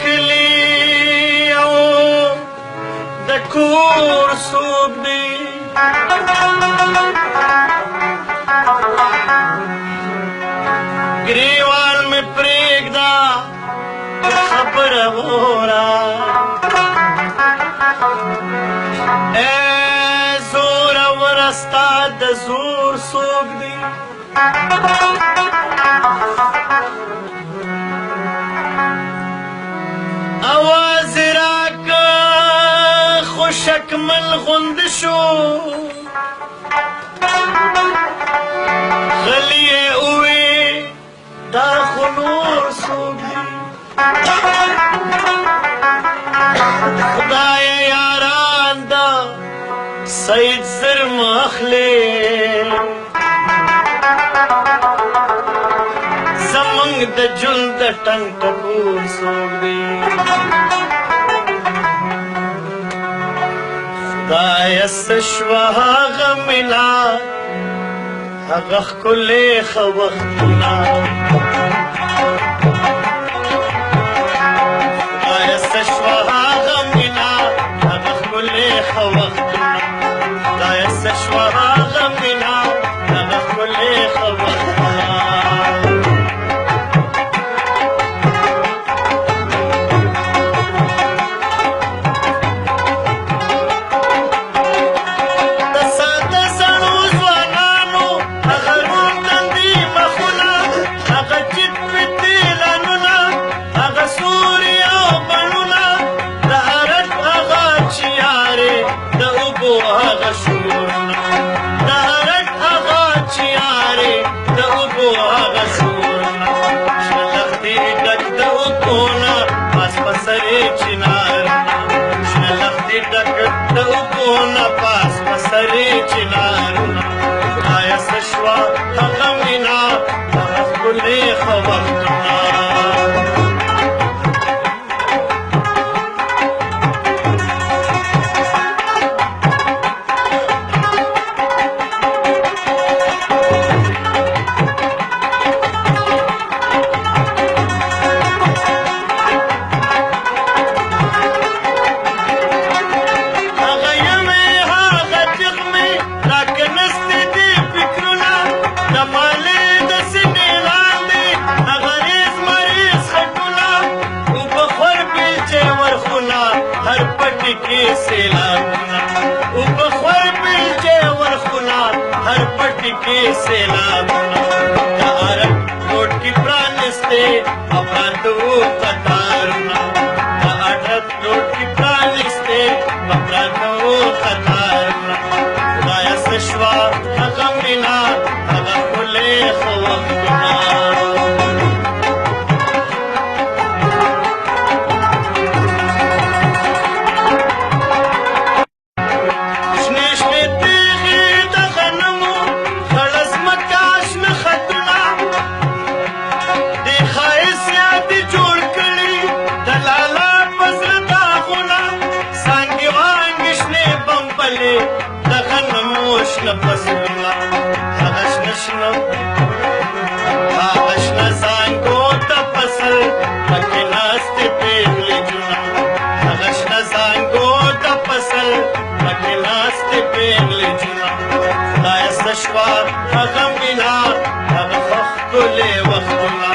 کلی او د کور څوک دی ګریوان مې پرېږده خبره وره زوروره ستا د زور څوک دی اواز یې راکه خو شکمل غوندې شو غلی یې ووې دا خو نور څوک دی خدایه یاران ده سید زر مه اخلې زمونږ د ژوند د ټنګ ټکور څوک دی خدایه څه شوه هغه مینه هغه ښکلې ښه وختونه خدایه څه شوه هغه مینه هغه ښکلې ښه وختونه خدایه څه شوه هغه مینه هغه ښکلې ښه وختونه پاس مسرې چنارونه خدایه څه شوه هغه مینه هغه ښکلې ښه وختونه سیلابونه اوبه خور بیلچې ورخونه هر پټي کې سیلابونه د عرب کوټ کې پرانستې او پراته وو قطارونه د عرب کوټ کې پرانستې او پراته وو قطارونه خدایه څه شوه هغه مینه هغه ښکلې ښه وختونه هغه شنه زانګو ته فصل پکې ناستې پېغلې جونه هغه شنه زانګو ته فصل پکې ناستې پېغلې جونه خدایه څه شوه هغه مینه هغه ښه ښکلې وختونه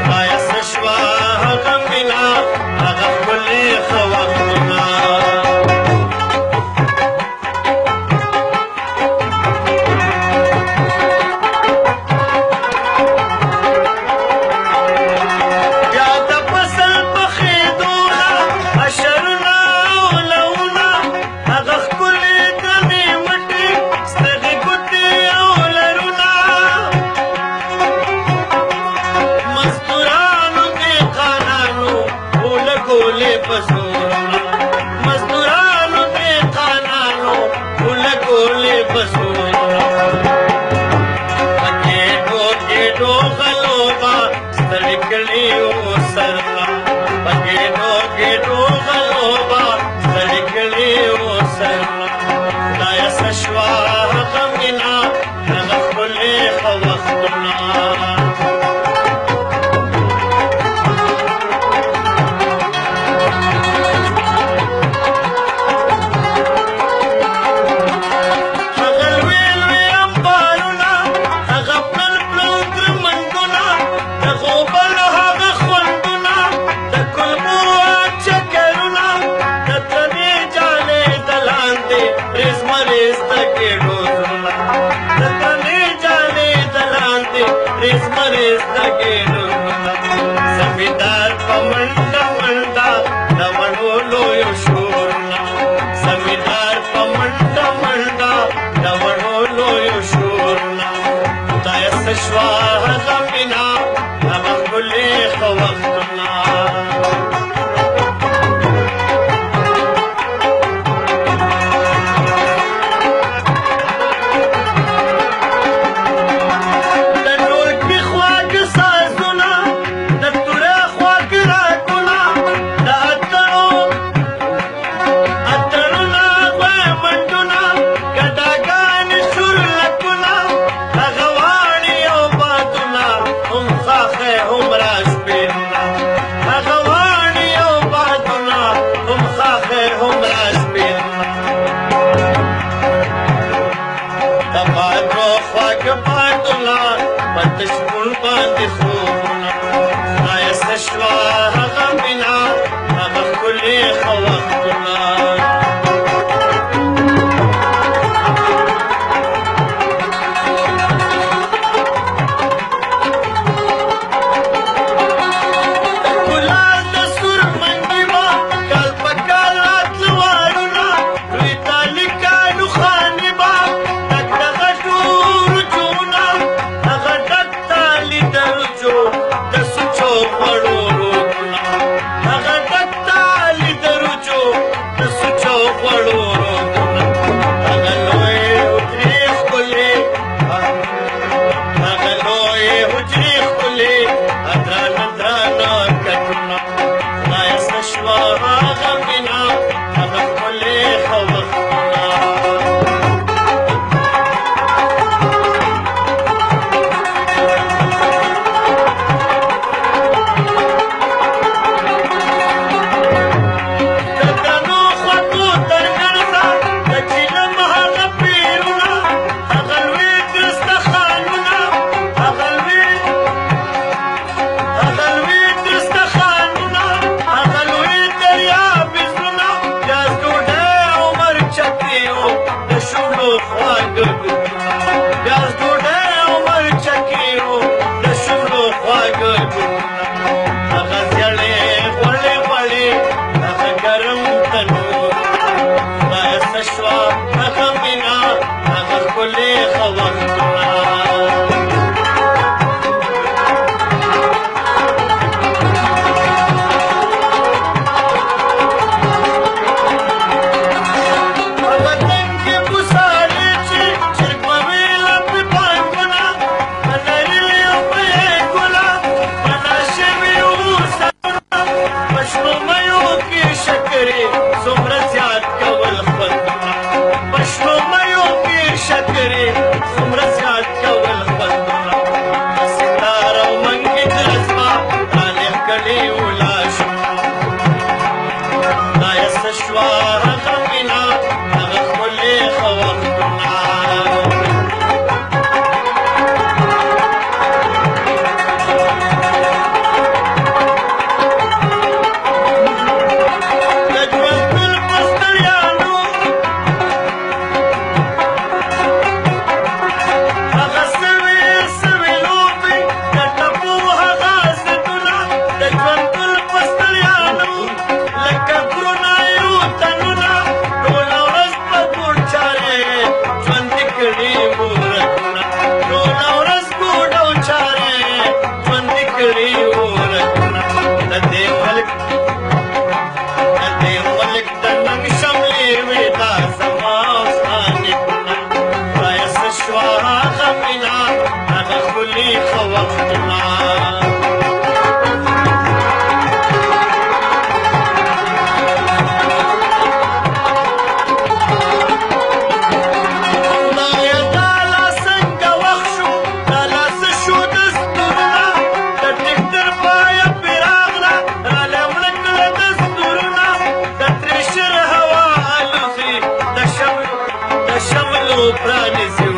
خدایه څه شوه هغه مینه هغه ښکلې ښه وختونه مزدورانو دهقانانو ګوله ګولې بزونه په ګېډو ګېډو غلو به ستړي کړي ورسره په ګېډو ګېډو غلو به ستړي کړي ورسره خدایه څه شوه هغه مینه هغه ښکلې ښه وختونه وختونه تشكون باندې خوبونه ښایسته شوه هغه مینه هغه ښکلې ښه وختونه ګلان د سور منګي به کال په کال راتله وارونه لوی تالیکانو خانې به ډک د غټو رجونه هغه ډک د سوچو غوړو روغونه هغه ډک تالي د رجو د سوچو غوړو روغونه هغه لویې حجرې ښکلې هغه لویې حجرې ښکلې ادرانه درانه کټونه ښایسته شوه هغه مینه هغه ښکلې ښه وختونه پیاز ډوډۍ او مرچکې وو د شونډو خواږه ګلونه هغه زیړې غوړې غوړې هغه ګرم تنور ښایسته شوه هغه مینه هغه ښکلې ښه وختونه Pranes